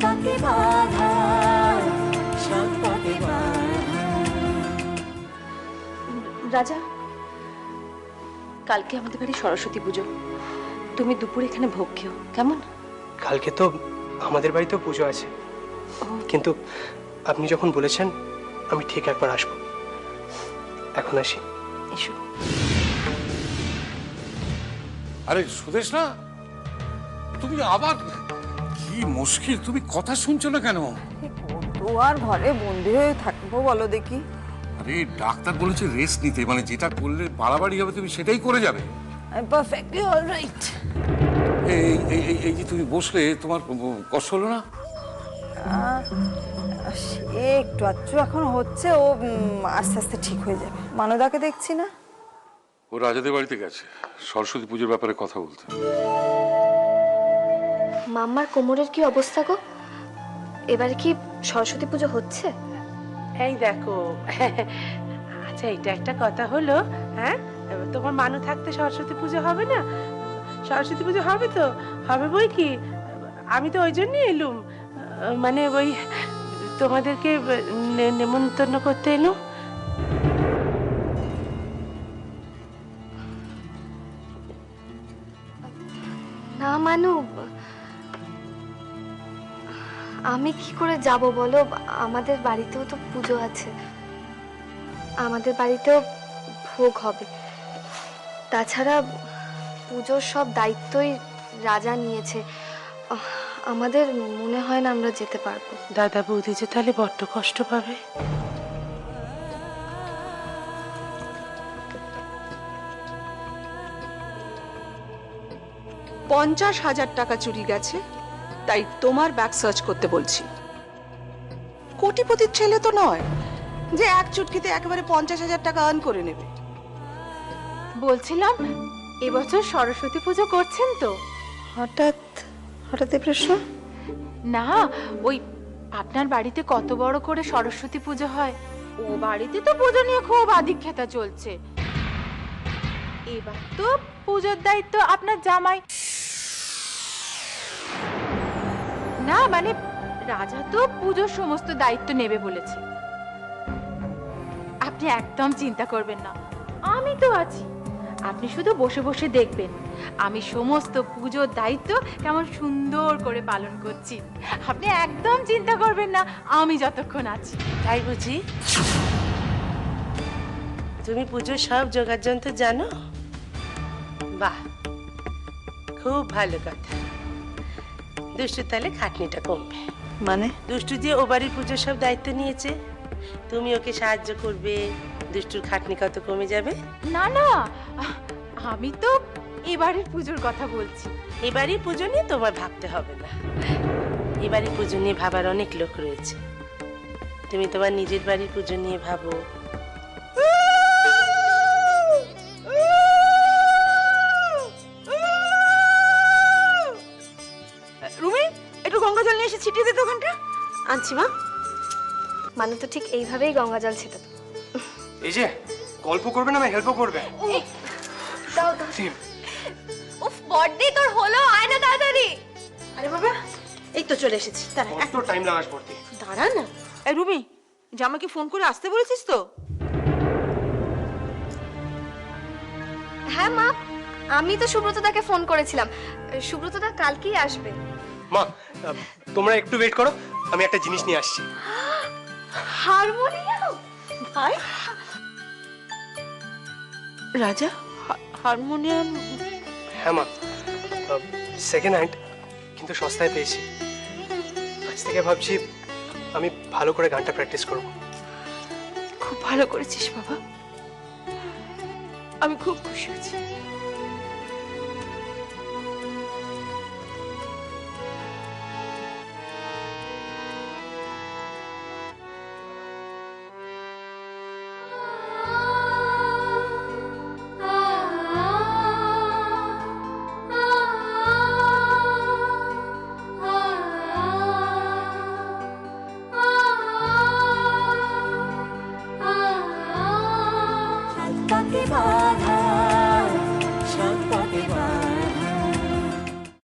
পাকে বাঁধা, সাত পাকে বাঁধা। রাজা, কালকে আমাদের বাড়ি সরস্বতী পুজো, তুমি দুপুরে এখানে ভোগ খেও, কেমন? কালকে তো আমাদের বাড়িতেও পুজো আছে, কিন্তু আপনি যখন বলেছেন আমি ঠিক একবার আসবো। এখন আসি। এসো। আরে সুদেশ না, তুমি আবার কি মুশকিল, তুমি কথা শুনছো না কেন? তো আর ঘরে বন্দি হয়ে থাকবো বলো দেখি? আরে ডাক্তার বলেছে রেস্ট নিতে, মানে যেটা করলে বাড়াবাড়ি হবে তুমি সেটাই করে যাবে। I perfectly alright. এই এই এই- এই যে তুমি বসলে, তোমার কষ্ট হলো না? সে একটু আধটু এখন হচ্ছে, ও আস্তে আস্তে ঠিক হয়ে যাবে। মানদাকে দেখছি না? ও রাজাদের বাড়িতে গেছে সরস্বতী পুজোর ব্যাপারে কথা বলতে। মাম্মার কোমরের কি অবস্থা গো? এবারে কি সরস্বতী পুজো হচ্ছে? এই দেখো, আচ্ছা এটা একটা কথা হলো, হ্যাঁ তোমার মানু থাকতে সরস্বতী পুজো হবে না? সরস্বতী পুজো হবে তো, হবে বই কি, আমি তো ওই জন্যই এলুম, মানে ওই তোমাদেরকে নেমন্তন্ন করতে এলুম। না মানু, আমি কি করে যাব বলো? আমাদের বাড়িতেও তো পুজো আছে, আমাদের বাড়িতেও ভোগ হবে। তাছাড়া পুজোর সব দায়িত্বই রাজা নিয়েছে, আমাদের মনে হয় না আমরা যেতে পারবো। দাদা বৌদি যে তাহলে বড্ড কষ্ট পাবে। $50,000 চুরি গেছে, তাই তোমার ব্যাগ সার্চ করতে বলছি। কোটিপতির ছেলে তো নয় যে এক চুটকিতে একেবারে $50,000 আর্ন করে নেবে। বলছিলাম এবছর সরস্বতী পুজো করছেন তো? হঠাৎ হঠাৎ এই প্রশ্ন? না, ওই আপনার বাড়িতে কত বড় করে সরস্বতী পুজো হয়, ও বাড়িতে তো পুজো নিয়ে খুব আধিক্যতা চলছে। এবার তো পুজোর দায়িত্ব আপনার জামাই। না মানে রাজা তো পুজোর সমস্ত দায়িত্ব নেবে বলেছে। আপনি একদম চিন্তা করবেন না, আমি তো আছি। আপনি শুধু বসে বসে দেখবেন আমি সমস্ত পুজোর দায়িত্ব কেমন সুন্দর করে পালন করছি। আপনি একদম চিন্তা করবেন না, আমি যতক্ষণ আছি। তাই বুঝি? তুমি পুজোর সব জোগাড় যন্ত্র জানো? বাহ, খুব ভালো কথা। দুষ্টু তাহলে খাটনিটা কমবে। মানে দুষ্টু যে ও বাড়ির পুজোর সব দায়িত্ব নিয়েছে, তুমি ওকে সাহায্য করবে, দুষ্টুর খাটনি কত কমে যাবে। না না, আমি তো এবারের পুজোর কথা বলছি। এবারই পুজো নিয়ে তোমার ভাবতে হবে না, এবারই পুজো নিয়ে ভাবার অনেক লোক রয়েছে। তুমি তোমার নিজের বাড়ির পুজো নিয়ে ভাবো। রুমি, একটু গঙ্গা জল নিয়ে এসে ছিটিয়ে দিতে ওখানটা। আনছি মা। মানু তো ঠিক এইভাবেই গঙ্গা জল ছেটাতো। এই যে গল্প করবে না, হেল্পও করবে। দাও দাও। উফ বড়দি, তোর হলো, আয় না তাড়াতাড়ি। আরে বাবা, এই তো চলে এসেছি, দাঁড়া। কত টাইম লাগাস পড়তে? দাঁড়া না। এই রুমি, জামাইকে ফোন করে আসতে বলেছিস তো? হ্যাঁ মা, আমি তো সুব্রতদাকে ফোন করেছিলাম, সুব্রতদা কালকেই আসবে। মা, তোমরা একটু ওয়েট করো, আমি একটা জিনিস নিয়ে আসছি। হারমোনিয়াম? ভাই রাজা, হারমোনিয়াম? হ্যাঁ মা, সেকেন্ড হ্যান্ড, কিন্তু সস্তায় পেয়েছি। আজ থেকে ভাবছি আমি ভালো করে গানটা প্র্যাকটিস করব। খুব ভালো করেছিস বাবা, আমি খুব খুশি হয়েছি।